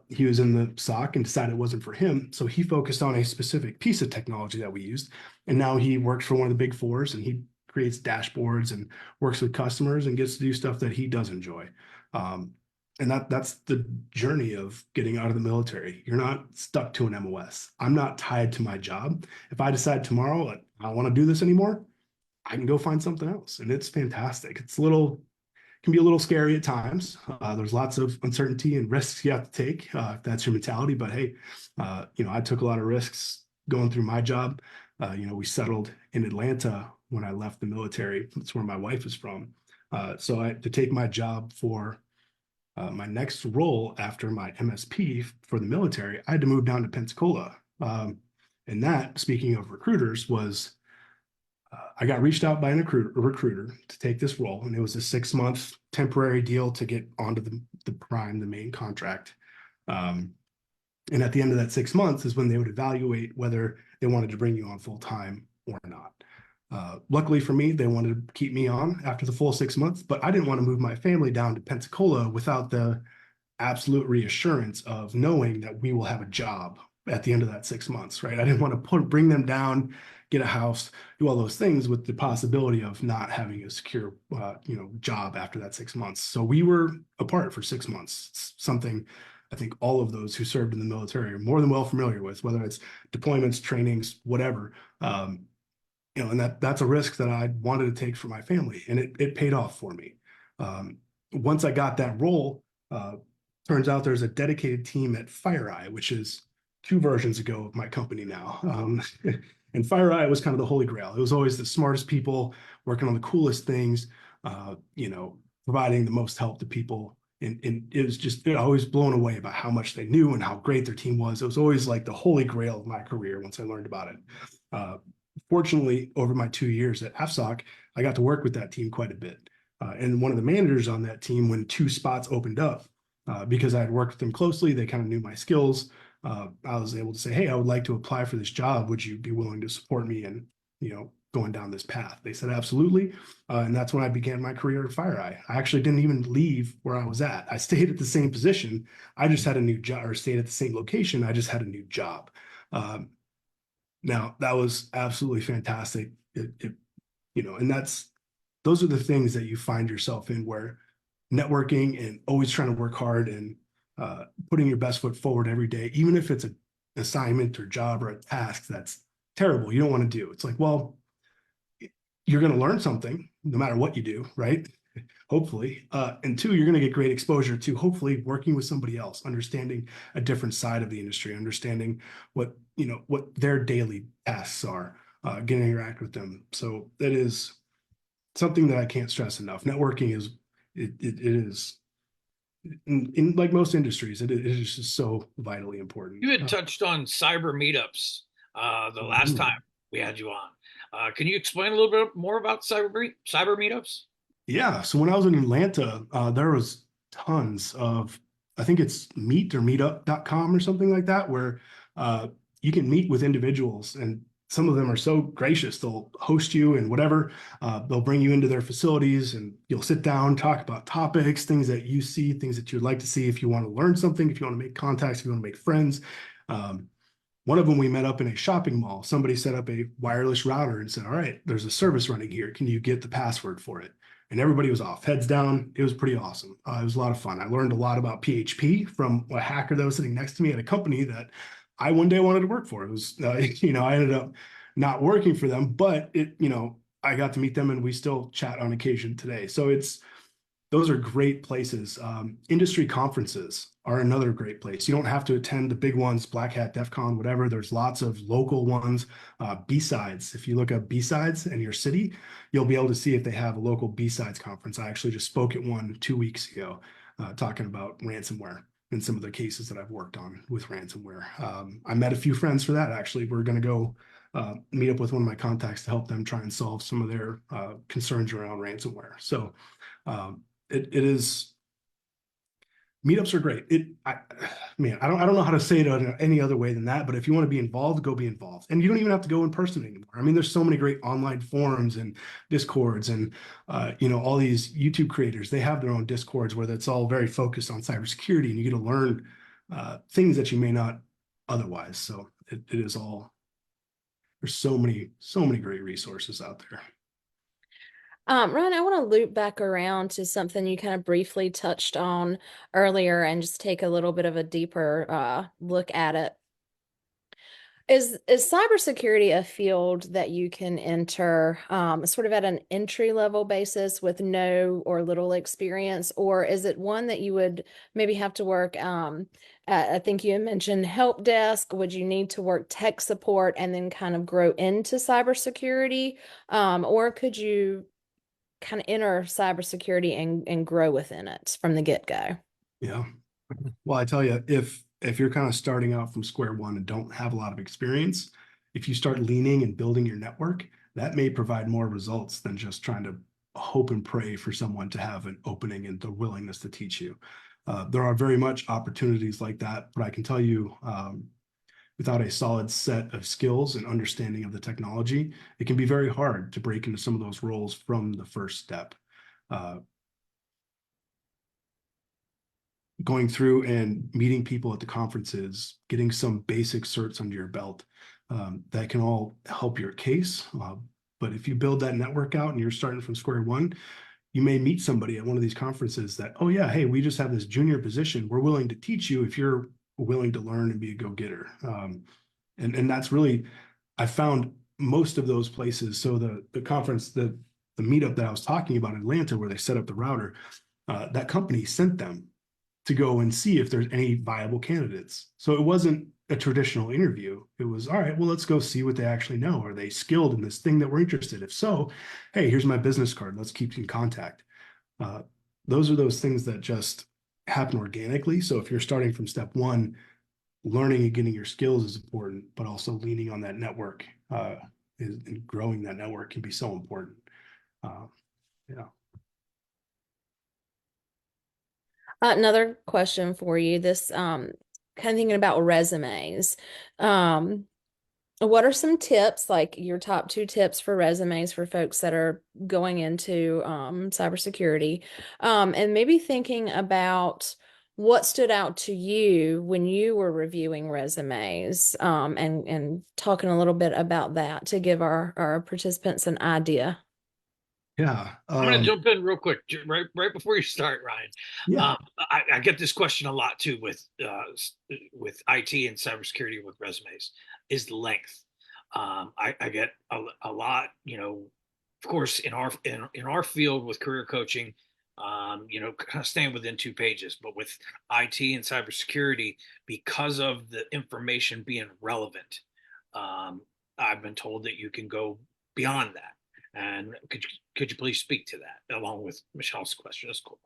He was in the SOC and decided it wasn't for him. So he focused on a specific piece of technology that we used. And now he works for one of the big fours and he creates dashboards and works with customers and gets to do stuff that he does enjoy. And that's the journey of getting out of the military. You're not stuck to an MOS. I'm not tied to my job. If I decide tomorrow, like, I don't want to do this anymore, I can go find something else. And it's fantastic. It's a little, can be a little scary at times. There's lots of uncertainty and risks you have to take if that's your mentality. But hey, I took a lot of risks going through my job. We settled in Atlanta when I left the military. That's where my wife is from. So to take my job for my next role after my MSP for the military, I had to move down to Pensacola. And that, speaking of recruiters, was I got reached out by a recruiter to take this role, and it was a 6-month temporary deal to get onto the prime, the main contract. And at the end of that 6 months is when they would evaluate whether they wanted to bring you on full time or not. Luckily for me, they wanted to keep me on after the full 6 months, but I didn't want to move my family down to Pensacola without the absolute reassurance of knowing that we will have a job at the end of that 6 months, right? I didn't want to bring them down, get a house, do all those things with the possibility of not having a secure, job after that 6 months. So we were apart for 6 months. It's something I think all of those who served in the military are more than well familiar with, whether it's deployments, trainings, whatever. And that's a risk that I wanted to take for my family, and it paid off for me. Once I got that role, turns out there's a dedicated team at FireEye, which is 2 versions ago of my company now. And FireEye was kind of the holy grail. It was always the smartest people working on the coolest things, providing the most help to people. And it was just always blown away about how much they knew and how great their team was. It was always like the holy grail of my career once I learned about it. Fortunately, over my 2 years at AFSOC, I got to work with that team quite a bit. And one of the managers on that team, when 2 spots opened up, because I had worked with them closely, they kind of knew my skills. I was able to say, hey, I would like to apply for this job. Would you be willing to support me in, going down this path? They said, absolutely. And that's when I began my career at FireEye. I actually didn't even leave where I was at. I stayed at the same position. I just had a new job, or stayed at the same location. I just had a new job. Now that was absolutely fantastic. And those are the things that you find yourself in, where networking and always trying to work hard and putting your best foot forward every day, even if it's an assignment or job or a task that's terrible, you don't want to do. It's like, well, you're going to learn something no matter what you do, right? Hopefully. And 2, you're going to get great exposure to hopefully working with somebody else, understanding a different side of the industry, understanding what their daily tasks are, getting to interact with them. So that is something that I can't stress enough. Networking is, it is in like most industries, it is just so vitally important. You had touched on cyber meetups the last time we had you on. Can you explain a little bit more about cyber meetups? Yeah. So when I was in Atlanta, there was tons of, I think it's meet or meetup.com or something like that, where you can meet with individuals, and some of them are so gracious. They'll host you and whatever. They'll bring you into their facilities and you'll sit down, talk about topics, things that you see, things that you'd like to see if you want to learn something, if you want to make contacts, if you want to make friends. One of them, we met up in a shopping mall. Somebody set up a wireless router and said, all right, there's a service running here. Can you get the password for it? And everybody was off, heads down. It was pretty awesome. It was a lot of fun. I learned a lot about PHP from a hacker that was sitting next to me at a company that I one day wanted to work for. It was, I ended up not working for them, but I got to meet them and we still chat on occasion today. So those are great places. Industry conferences are another great place. You don't have to attend the big ones, Black Hat, DEF CON, whatever. There's lots of local ones. B-Sides, if you look up B-Sides in your city, you'll be able to see if they have a local B-Sides conference. I actually just spoke at one 2 weeks ago, talking about ransomware and some of the cases that I've worked on with ransomware. I met a few friends for that, actually. We're going to go meet up with one of my contacts to help them try and solve some of their concerns around ransomware. So it is, meetups are great. I don't know how to say it any other way than that, but if you want to be involved, go be involved. And you don't even have to go in person anymore. I mean, there's so many great online forums and Discords and, all these YouTube creators, they have their own Discords where that's all very focused on cybersecurity, and you get to learn things that you may not otherwise. So it is all, there's so many great resources out there. Ryan, I want to loop back around to something you kind of briefly touched on earlier and just take a little bit of a deeper look at it. Is cybersecurity a field that you can enter sort of at an entry level basis with no or little experience, or is it one that you would maybe have to work at, I think you had mentioned help desk. Would you need to work tech support and then kind of grow into cybersecurity? Or could you kind of enter cybersecurity and grow within it from the get-go? Yeah. Well, I tell you, if you're kind of starting out from square one and don't have a lot of experience, if you start leaning and building your network, that may provide more results than just trying to hope and pray for someone to have an opening and the willingness to teach you. There are very much opportunities like that, but I can tell you, without a solid set of skills and understanding of the technology, it can be very hard to break into some of those roles from the first step. Going through and meeting people at the conferences, getting some basic certs under your belt, that can all help your case. But if you build that network out and you're starting from square one, you may meet somebody at one of these conferences that, oh yeah, hey, we just have this junior position. We're willing to teach you if you're willing to learn and be a go-getter. And that's really, I found most of those places. So the conference, the meetup that I was talking about in Atlanta, where they set up the router, that company sent them to go and see if there's any viable candidates. So it wasn't a traditional interview. It was, all right, well, let's go see what they actually know. Are they skilled in this thing that we're interested in? If so, hey, here's my business card. Let's keep in contact. Those are those things that just happen organically. So if you're starting from step one, learning and getting your skills is important, but also leaning on that network and growing that network can be so important. Yeah. Another question for you. This kind of thinking about resumes. What are some tips, like your top 2 tips for resumes for folks that are going into cybersecurity? And maybe thinking about what stood out to you when you were reviewing resumes, and talking a little bit about that to give our participants an idea. Yeah. I'm going to jump in real quick, right before you start, Ryan. Yeah. I get this question a lot too with IT and cybersecurity with resumes. Is the length? I get a lot. Of course, in our field with career coaching, kind of staying within 2 pages. But with IT and cybersecurity, because of the information being relevant, I've been told that you can go beyond that. And could you please speak to that along with Michelle's question? That's cool.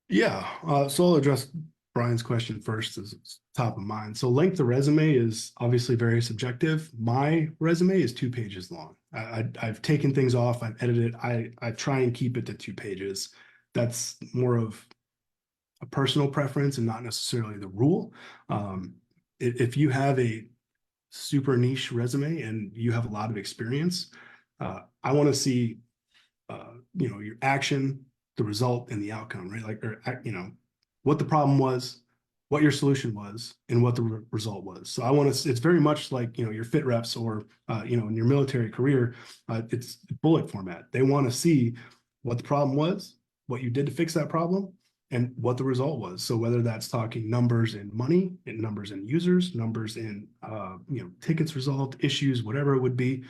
Yeah. So I'll address Brian's question first, as it's top of mind. So length of resume is obviously very subjective. My resume is 2 pages long. I've taken things off. I've edited. I try and keep it to 2 pages. That's more of a personal preference and not necessarily the rule. If you have a super niche resume and you have a lot of experience, I want to see, your action, the result, and the outcome, right? Like, or, what the problem was, what your solution was, and what the result was. So I want to, it's very much like, your fit reps or, in your military career, it's bullet format. They want to see what the problem was, what you did to fix that problem, and what the result was. So whether that's talking numbers in money, and numbers in users, numbers in, tickets resolved, issues, whatever it would be,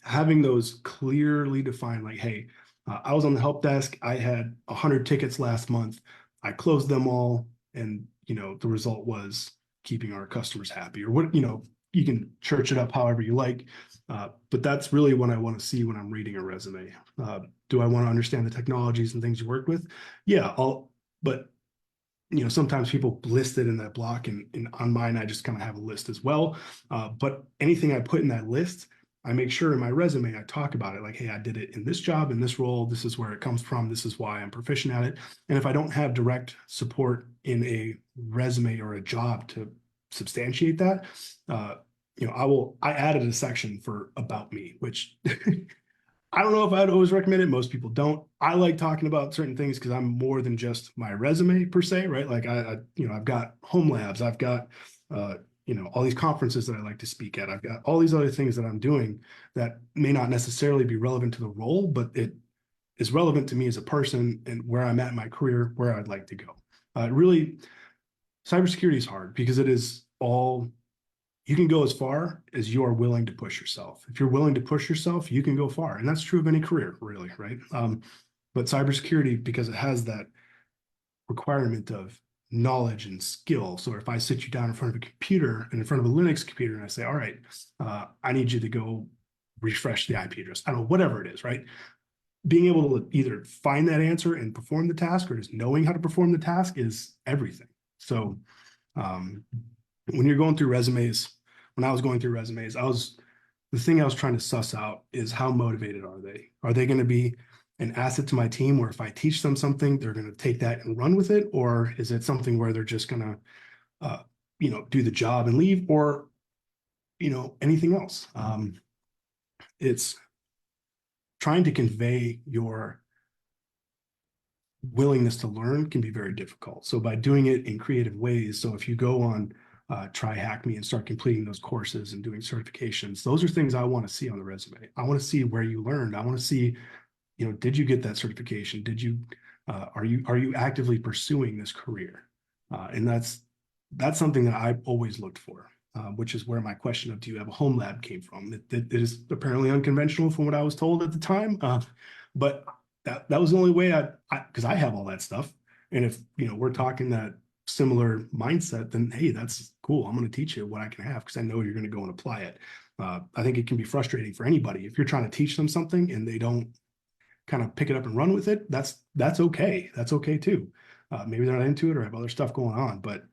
having those clearly defined, like, hey, I was on the help desk. I had 100 tickets last month. I closed them all. And, the result was keeping our customers happy, or what, you can church it up however you like. But that's really what I want to see when I'm reading a resume. Do I want to understand the technologies and things you worked with? Yeah, but sometimes people list it in that block, and on mine, I just kind of have a list as well. But anything I put in that list, I make sure in my resume, I talk about it like, hey, I did it in this job, in this role. This is where it comes from. This is why I'm proficient at it. And if I don't have direct support in a resume or a job to substantiate that, I added a section for about me, which I don't know if I'd always recommend it. Most people don't. I like talking about certain things because I'm more than just my resume per se, right? Like I've got home labs, I've got, uh, all these conferences that I like to speak at. I've got all these other things that I'm doing that may not necessarily be relevant to the role, but it is relevant to me as a person and where I'm at in my career, where I'd like to go. Really, cybersecurity is hard because it is all you can go as far as you are willing to push yourself. If you're willing to push yourself, you can go far. And that's true of any career, really, right? But cybersecurity, because it has that requirement of knowledge and skill. So if I sit you down in front of a computer and in front of a Linux computer and I say, all right, I need you to go refresh the IP address, I don't know, whatever it is, right? Being able to either find that answer and perform the task or just knowing how to perform the task is everything. So when you're going through resumes, when I was going through resumes, the thing I was trying to suss out is how motivated are they? Are they going to be an asset to my team where if I teach them something, they're going to take that and run with it? Or is it something where they're just going to, do the job and leave, or, anything else? It's trying to convey your willingness to learn can be very difficult. So by doing it in creative ways, so if you go on Try Hack Me and start completing those courses and doing certifications, those are things I want to see on the resume. I want to see where you learned. I want to see, did you get that certification? Did you, are you actively pursuing this career? And that's something that I've always looked for, which is where my question of do you have a home lab came from. It is apparently unconventional from what I was told at the time, but that was the only way because I have all that stuff. And if, we're talking that similar mindset, then, hey, that's cool. I'm going to teach you what I can have because I know you're going to go and apply it. I think it can be frustrating for anybody. If you're trying to teach them something and they don't kind of pick it up and run with it, that's okay. That's okay too. Maybe they're not into it or have other stuff going on. But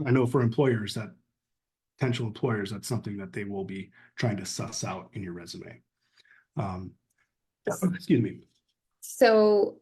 I know for employers, that potential employers, that's something that they will be trying to suss out in your resume. Excuse me. So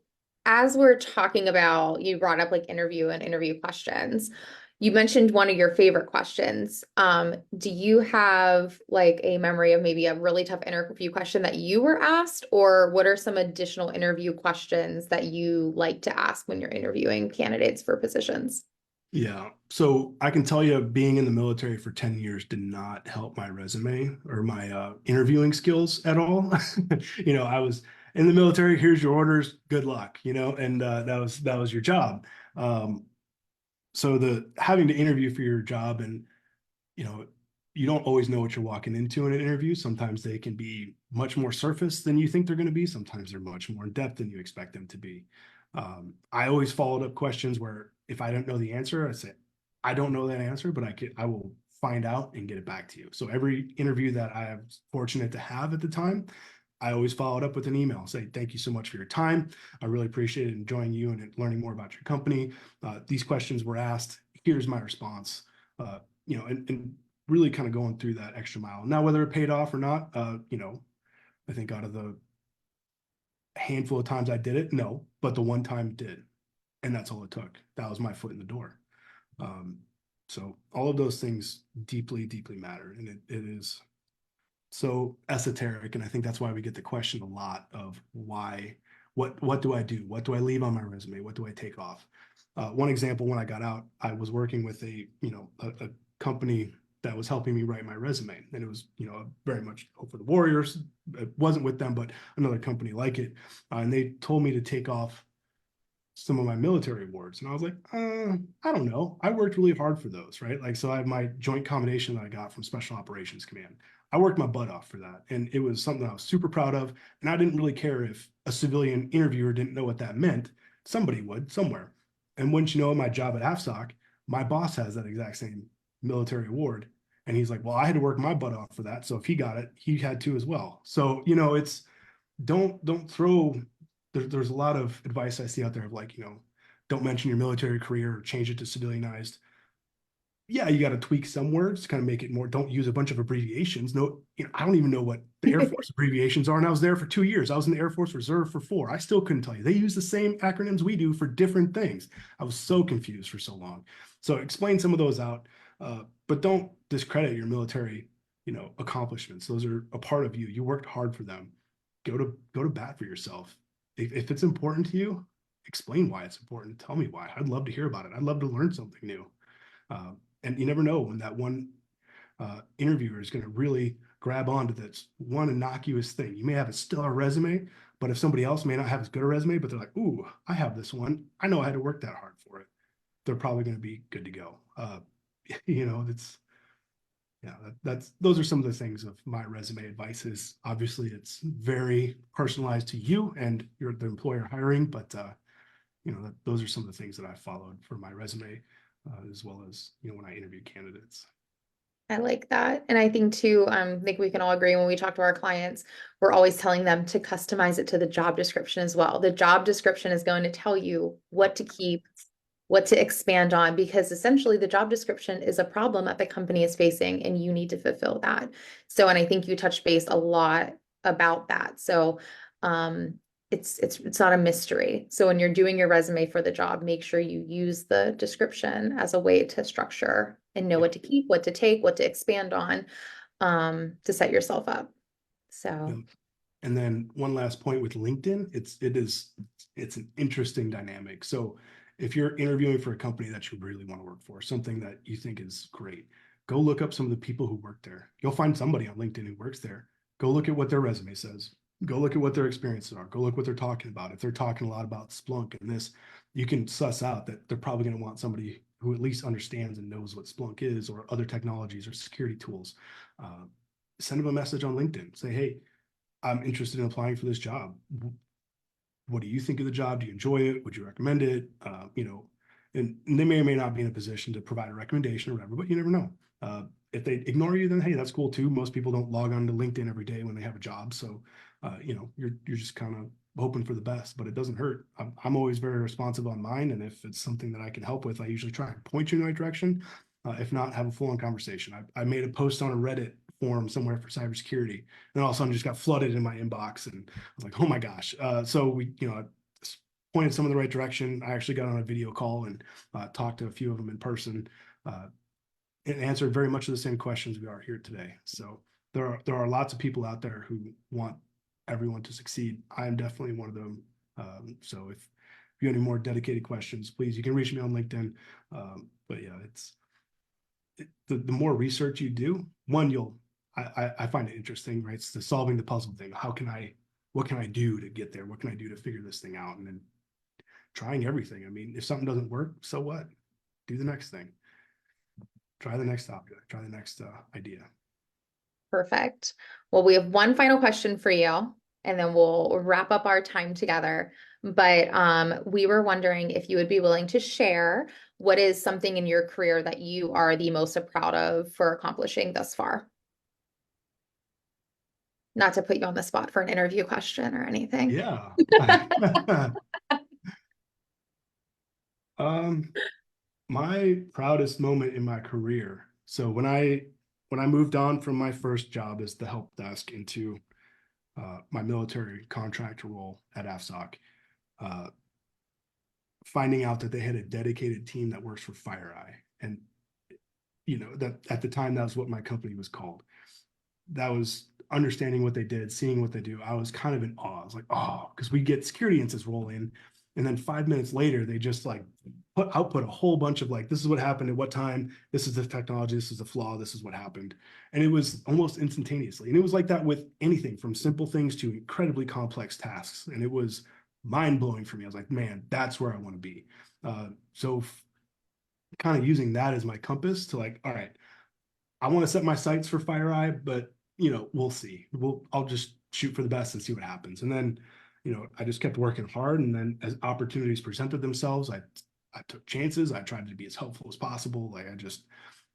as we're talking about, you brought up like interview and interview questions. You mentioned one of your favorite questions. Do you have like a memory of maybe a really tough interview question that you were asked, or what are some additional interview questions that you like to ask when you're interviewing candidates for positions? Yeah. So I can tell you being in the military for 10 years did not help my resume or my interviewing skills at all. I was in the military, here's your orders, good luck, and that was your job. So the having to interview for your job and, you don't always know what you're walking into in an interview. Sometimes they can be much more surface than you think they're going to be. Sometimes they're much more in depth than you expect them to be. I always followed up questions where if I don't know the answer, I say, I don't know that answer, but I will find out and get it back to you. So every interview that I am fortunate to have at the time, I always followed up with an email, say, thank you so much for your time. I really appreciated enjoying you and learning more about your company. These questions were asked. Here's my response. And really kind of going through that extra mile. Now, whether it paid off or not, I think out of the handful of times I did it, no, but the one time it did. And that's all it took. That was my foot in the door. So all of those things deeply, deeply matter. And it is so esoteric. And I think that's why we get the question a lot of why, what do I do? What do I leave on my resume? What do I take off? One example, when I got out, I was working with a company that was helping me write my resume. And it was, very much Hope for the Warriors. It wasn't with them, but another company like it. And they told me to take off some of my military awards. And I was like, I don't know. I worked really hard for those, right? Like, so I have my joint combination that I got from Special Operations Command. I worked my butt off for that. And it was something I was super proud of. And I didn't really care if a civilian interviewer didn't know what that meant. Somebody would somewhere. And once you know, my job at AFSOC, my boss has that exact same military award. And he's like, well, I had to work my butt off for that. So if he got it, he had to as well. So, it's don't throw, there's a lot of advice I see out there of like, don't mention your military career or change it to civilianized. Yeah, you got to tweak some words to kind of make it more, don't use a bunch of abbreviations. No, I don't even know what the Air Force abbreviations are. And I was there for 2 years. I was in the Air Force Reserve for 4. I still couldn't tell you. They use the same acronyms we do for different things. I was so confused for so long. So explain some of those out, but don't discredit your military, accomplishments. Those are a part of you. You worked hard for them. go to bat for yourself. If it's important to you, explain why it's important. Tell me why. I'd love to hear about it. I'd love to learn something new. And you never know when that one interviewer is going to really grab onto this one innocuous thing. You may have a stellar resume, but if somebody else may not have as good a resume, but they're like, ooh, I have this one. I know I had to work that hard for it. They're probably going to be good to go. It's, yeah, those are some of the things of my resume advice is obviously it's very personalized to you and you're the employer hiring, but those are some of the things that I followed for my resume, as well as, when I interview candidates. I like that. And I think too, I think we can all agree when we talk to our clients, we're always telling them to customize it to the job description as well. The job description is going to tell you what to keep, what to expand on, because essentially the job description is a problem that the company is facing and you need to fulfill that. So, and I think you touched base a lot about that. So, it's not a mystery. So when you're doing your resume for the job, make sure you use the description as a way to structure and know what to keep, what to take, what to expand on, to set yourself up. So. And then one last point with LinkedIn, it's an interesting dynamic. So if you're interviewing for a company that you really want to work for, something that you think is great, go look up some of the people who work there. You'll find somebody on LinkedIn who works there. Go look at what their resume says. Go look at what their experiences are. Go look what they're talking about. If they're talking a lot about Splunk and this, you can suss out that they're probably going to want somebody who at least understands and knows what Splunk is or other technologies or security tools. Send them a message on LinkedIn. Say, hey, I'm interested in applying for this job. What do you think of the job? Do you enjoy it? Would you recommend it? And they may or may not be in a position to provide a recommendation or whatever, but you never know. If they ignore you, then hey, that's cool too. Most people don't log on to LinkedIn every day when they have a job. So, you're just kind of hoping for the best, but it doesn't hurt. I'm always very responsive on mine. And if it's something that I can help with, I usually try and point you in the right direction. If not, have a full-on conversation. I made a post on a Reddit forum somewhere for cybersecurity, and all of a sudden just got flooded in my inbox, and I was like, oh my gosh. So we, I pointed some in the right direction. I actually got on a video call and talked to a few of them in person, and answered very much of the same questions we are here today. So there are lots of people out there who want everyone to succeed. I am definitely one of them. So if you have any more dedicated questions, please, you can reach me on LinkedIn. But yeah, the more research you do, I find it interesting, right? It's the solving the puzzle thing. What can I do to get there? What can I do to figure this thing out? And then trying everything. I mean, if something doesn't work, so what? Do the next thing. Try the next object. Try the next idea. Perfect. Well, we have one final question for you, and then we'll wrap up our time together. But we were wondering if you would be willing to share what is something in your career that you are the most proud of for accomplishing thus far. Not to put you on the spot for an interview question or anything. Yeah. My proudest moment in my career. So when I moved on from my first job as the help desk into my military contractor role at AFSOC, finding out that they had a dedicated team that works for FireEye, and that at the time that was what my company was called. That was understanding what they did, seeing what they do. I was kind of in awe. I was like, oh, because we get security incidents roll in, and then 5 minutes later, they just like output a whole bunch of like, this is what happened at what time, this is the technology, this is the flaw, this is what happened. And it was almost instantaneously. And it was like that with anything from simple things to incredibly complex tasks. And it was mind-blowing for me. I was like, man, that's where I want to be. So kind of using that as my compass to like, all right, I want to set my sights for FireEye, but we'll see. I'll just shoot for the best and see what happens. And then, I just kept working hard. And then as opportunities presented themselves, I took chances. I tried to be as helpful as possible. Like I just,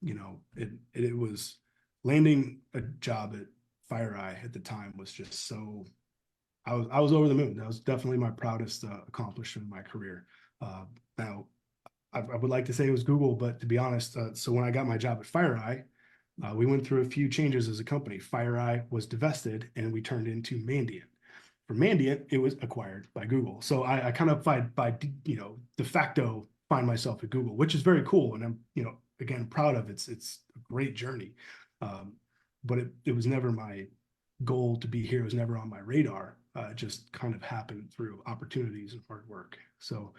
it was landing a job at FireEye at the time was just so, I was over the moon. That was definitely my proudest accomplishment in my career. Now, I would like to say it was Google, but to be honest, so when I got my job at FireEye, we went through a few changes as a company. FireEye was divested and we turned into Mandiant. For Mandiant, it was acquired by Google. So I kind of by de facto find myself at Google, which is very cool. And I'm, again, proud of it. It's a great journey. But it was never my goal to be here was never on my radar. It just kind of happened through opportunities and hard work. So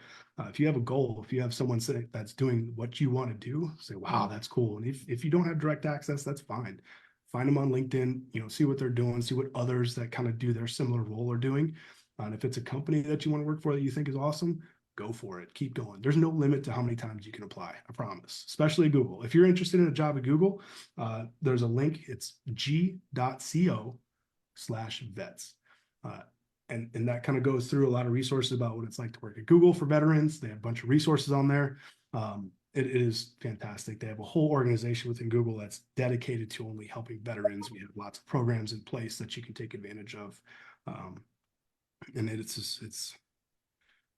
if you have a goal, if you have someone that's doing what you want to do, say, wow, that's cool. And if you don't have direct access, that's fine. Find them on LinkedIn, see what they're doing, see what others that kind of do their similar role are doing. And if it's a company that you want to work for that you think is awesome, go for it. Keep going. There's no limit to how many times you can apply. I promise, especially Google. If you're interested in a job at Google, there's a link. It's g.co/vets. And that kind of goes through a lot of resources about what it's like to work at Google for veterans. They have a bunch of resources on there. It is fantastic. They have a whole organization within Google that's dedicated to only helping veterans. We have lots of programs in place that you can take advantage of. And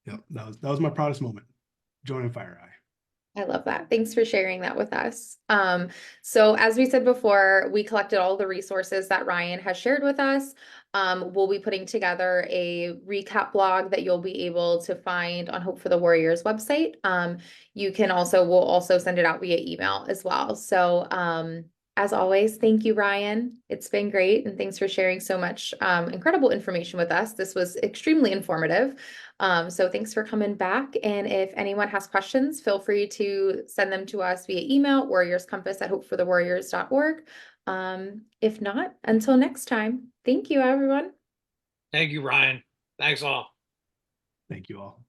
yep, that was my proudest moment, joining FireEye. I love that. Thanks for sharing that with us. So as we said before, we collected all the resources that Ryan has shared with us. We'll be putting together a recap blog that you'll be able to find on Hope for the Warriors website. We'll also send it out via email as well. So as always, thank you, Ryan. It's been great. And thanks for sharing so much incredible information with us. This was extremely informative. So thanks for coming back. And if anyone has questions, feel free to send them to us via email, warriorscompass@hopeforthewarriors.org. If not, until next time, thank you, everyone. Thank you, Ryan. Thanks all. Thank you all.